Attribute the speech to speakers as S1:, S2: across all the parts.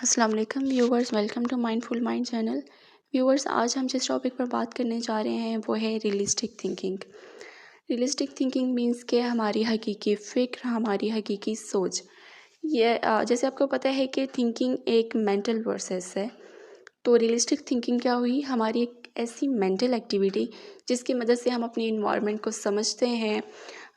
S1: अस्सलाम वालेकुम viewers, welcome to mindful mind channel. Viewers, आज हम जिस टॉपिक पर बात करने जा रहे हैं वो है realistic thinking. Realistic thinking means के हमारी हकीकी फ़िक्र, हमारी हकीकी सोच। ये जैसे आपको पता है कि थिंकिंग एक मेंटल प्रोसेस है। तो रियलिस्टिक थिंकिंग क्या हुई, हमारी एक ऐसी मेंटल एक्टिविटी जिसकी मदद से हम अपनी इन्वायरमेंट को समझते हैं,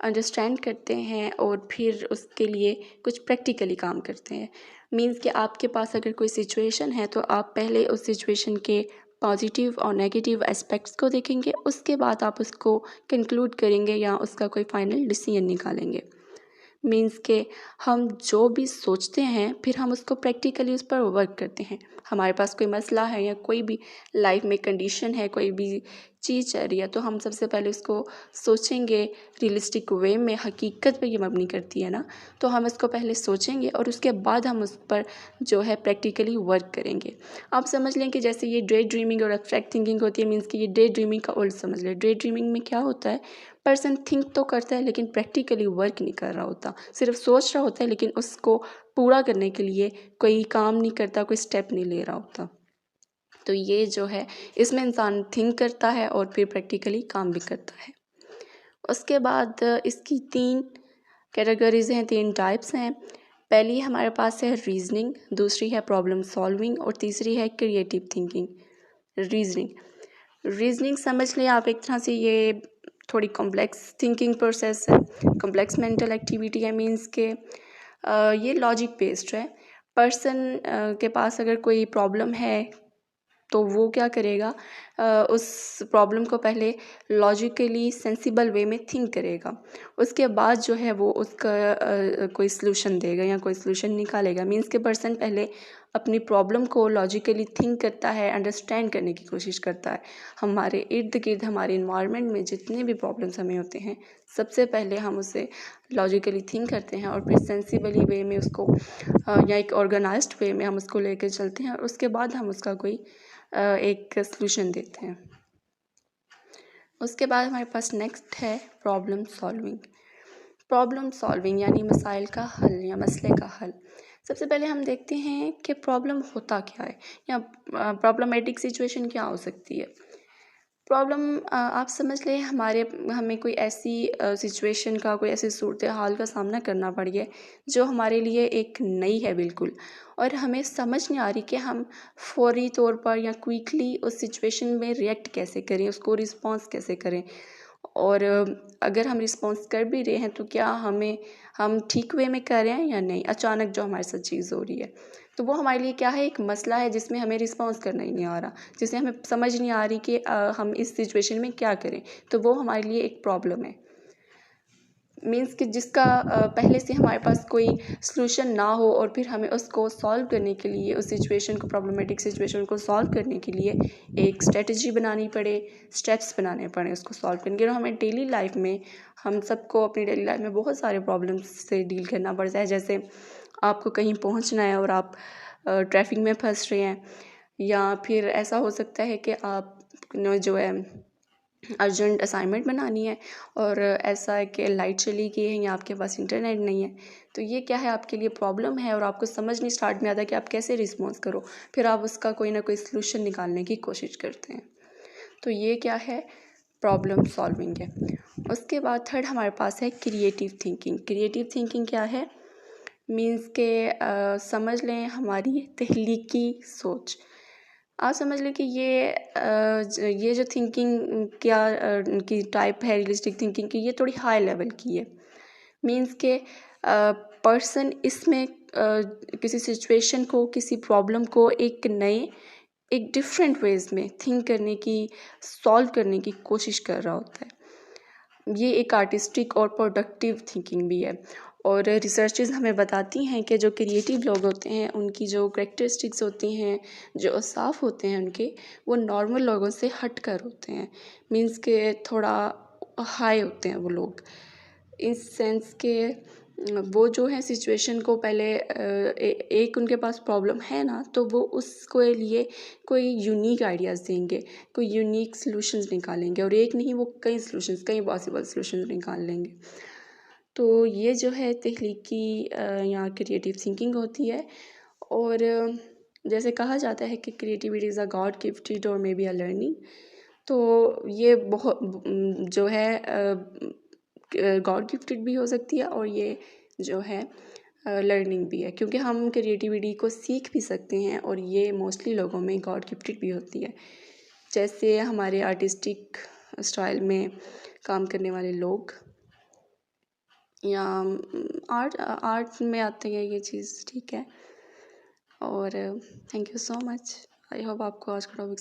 S1: अंडरस्टैंड करते हैं और फिर उसके लिए कुछ प्रैक्टिकली काम करते हैं। मींस कि आपके पास अगर कोई सिचुएशन है तो आप पहले उस सिचुएशन के पॉजिटिव और नेगेटिव एस्पेक्ट्स को देखेंगे, उसके बाद आप उसको कंक्लूड करेंगे या उसका कोई फाइनल डिसीजन निकालेंगे। मीन्स के हम जो भी सोचते हैं फिर हम उसको प्रैक्टिकली उस पर वर्क करते हैं। हमारे पास कोई मसला है या कोई भी लाइफ में कंडीशन है, कोई भी चीज़ चल रही है, तो हम सबसे पहले उसको सोचेंगे रियलिस्टिक वे में। हकीकत पे ये मबनी करती है ना, तो हम इसको पहले सोचेंगे और उसके बाद हम उस पर जो है प्रैक्टिकली वर्क करेंगे। आप समझ लें कि जैसे ये डे ड्रीमिंग और एब्स्ट्रैक्ट थिंकिंग होती है। मीन्स कि ये डे ड्रीमिंग का उल्ट समझ लें। डे ड्रीमिंग में क्या होता है, पर्सन थिंक तो करता है लेकिन प्रैक्टिकली वर्क नहीं कर रहा होता, सिर्फ सोच रहा होता है लेकिन उसको पूरा करने के लिए कोई काम नहीं करता, कोई स्टेप नहीं ले रहा होता। तो ये जो है, इसमें इंसान थिंक करता है और फिर प्रैक्टिकली काम भी करता है। उसके बाद इसकी 3 कैटेगरीज हैं, 3 टाइप्स हैं। पहली हमारे पास है रीजनिंग, दूसरी है प्रॉब्लम सॉल्विंग और तीसरी है क्रिएटिव थिंकिंग। रीजनिंग समझ लें आप, एक तरह से ये थोड़ी कॉम्प्लेक्स थिंकिंग प्रोसेस है, कॉम्प्लेक्स मेंटल एक्टिविटी है। मीन्स के ये लॉजिक बेस्ड है। पर्सन के पास अगर कोई प्रॉब्लम है तो वो क्या करेगा, उस प्रॉब्लम को पहले लॉजिकली सेंसिबल वे में थिंक करेगा, उसके बाद जो है वो उसका कोई सलूशन देगा या कोई सलूशन निकालेगा। मीन्स के पर्सन पहले अपनी प्रॉब्लम को लॉजिकली थिंक करता है, अंडरस्टैंड करने की कोशिश करता है। हमारे इर्द गिर्द, हमारे इन्वायरमेंट में जितने भी प्रॉब्लम्स हमें होते हैं, सबसे पहले हम उसे लॉजिकली थिंक करते हैं और फिर सेंसिबली वे में उसको या एक ऑर्गेनाइज्ड वे में हम उसको लेकर चलते हैं और उसके बाद हम उसका कोई एक सलूशन देते हैं। उसके बाद हमारे पास नेक्स्ट है प्रॉब्लम सॉल्विंग। प्रॉब्लम सॉल्विंग यानी मसाइल का हल या मसले का हल। सबसे पहले हम देखते हैं कि प्रॉब्लम होता क्या है या प्रॉब्लमेटिक सिचुएशन क्या हो सकती है। प्रॉब्लम आप समझ लें, हमें कोई ऐसी सिचुएशन का, कोई ऐसी सूरत हाल का सामना करना पड़ गया जो हमारे लिए एक नई है बिल्कुल, और हमें समझ नहीं आ रही कि हम फौरी तौर पर या क्विकली उस सिचुएशन में रिएक्ट कैसे करें, उसको रिस्पॉन्स कैसे करें। और अगर हम रिस्पॉन्स कर भी रहे हैं तो क्या हम ठीक वे में कर रहे हैं या नहीं। अचानक जो हमारे साथ चीज़ हो रही है तो वो हमारे लिए क्या है, एक मसला है जिसमें हमें रिस्पॉन्स करना ही नहीं आ रहा, जिसे हमें समझ नहीं आ रही कि हम इस सिचुएशन में क्या करें। तो वो हमारे लिए एक प्रॉब्लम है। मीन्स कि जिसका पहले से हमारे पास कोई सलूशन ना हो और फिर हमें उसको सॉल्व करने के लिए, उस सिचुएशन को, प्रॉब्लमेटिक सिचुएशन को सॉल्व करने के लिए एक स्ट्रेटजी बनानी पड़े, स्टेप्स बनाने पड़े उसको सॉल्व करने के लिए। हमें डेली लाइफ में, हम सबको अपनी डेली लाइफ में बहुत सारे प्रॉब्लम्स से डील करना पड़ता है। जैसे आपको कहीं पहुंचना है और आप ट्रैफिक में फंस रहे हैं, या फिर ऐसा हो सकता है कि आप जो है अर्जेंट असाइनमेंट बनानी है और ऐसा है कि लाइट चली गई है या आपके पास इंटरनेट नहीं है। तो ये क्या है, आपके लिए प्रॉब्लम है और आपको समझ नहीं स्टार्ट में आता कि आप कैसे रिस्पॉन्स करो। फिर आप उसका कोई ना कोई सलूशन निकालने की कोशिश करते हैं। तो ये क्या है, प्रॉब्लम सॉल्विंग है। उसके बाद थर्ड हमारे पास है क्रिएटिव थिंकिंग। क्रिएटिव थिंकिंग क्या है, मीन्स के समझ लें हमारी तख्लीकी सोच। आप समझ लें कि ये जो थिंकिंग क्या की टाइप है रियलिस्टिक थिंकिंग की, ये थोड़ी हाई लेवल की है। मीन्स के पर्सन इसमें किसी सिचुएशन को, किसी प्रॉब्लम को एक डिफरेंट वेज में थिंक करने की, सॉल्व करने की कोशिश कर रहा होता है। ये एक आर्टिस्टिक और प्रोडक्टिव थिंकिंग भी है। और रिसर्चेस हमें बताती हैं कि जो क्रिएटिव लोग होते हैं उनकी जो करेक्टरिस्टिक्स होती हैं, जो औसाफ होते हैं उनके, वो नॉर्मल लोगों से हट कर होते हैं। मीन्स के थोड़ा हाई होते हैं वो लोग, इस सेंस के वो जो है सिचुएशन को पहले एक उनके पास प्रॉब्लम है ना, तो वो उसको लिए कोई यूनिक आइडियाज़ देंगे, कोई यूनिक सलूशंस निकालेंगे, और एक नहीं, वो कई सलूशंस, कई पॉसिबल सलूशंस निकाल लेंगे। तो ये जो है तख्लीकी या क्रिएटिव थिंकिंग होती है। और जैसे कहा जाता है कि creativity is a God gifted और मे बी अ लर्निंग, तो ये बहुत जो है गॉड गिफ्टेड भी हो सकती है और ये जो है लर्निंग भी है, क्योंकि हम क्रिएटिविटी को सीख भी सकते हैं और ये मोस्टली लोगों में गॉड गिफ्टेड भी होती है। जैसे हमारे आर्टिस्टिक स्टाइल में काम करने वाले लोग या आर्ट आर्ट में आते हैं ये चीज़, ठीक है। और thank you so much. I hope आपको आज का टॉपिक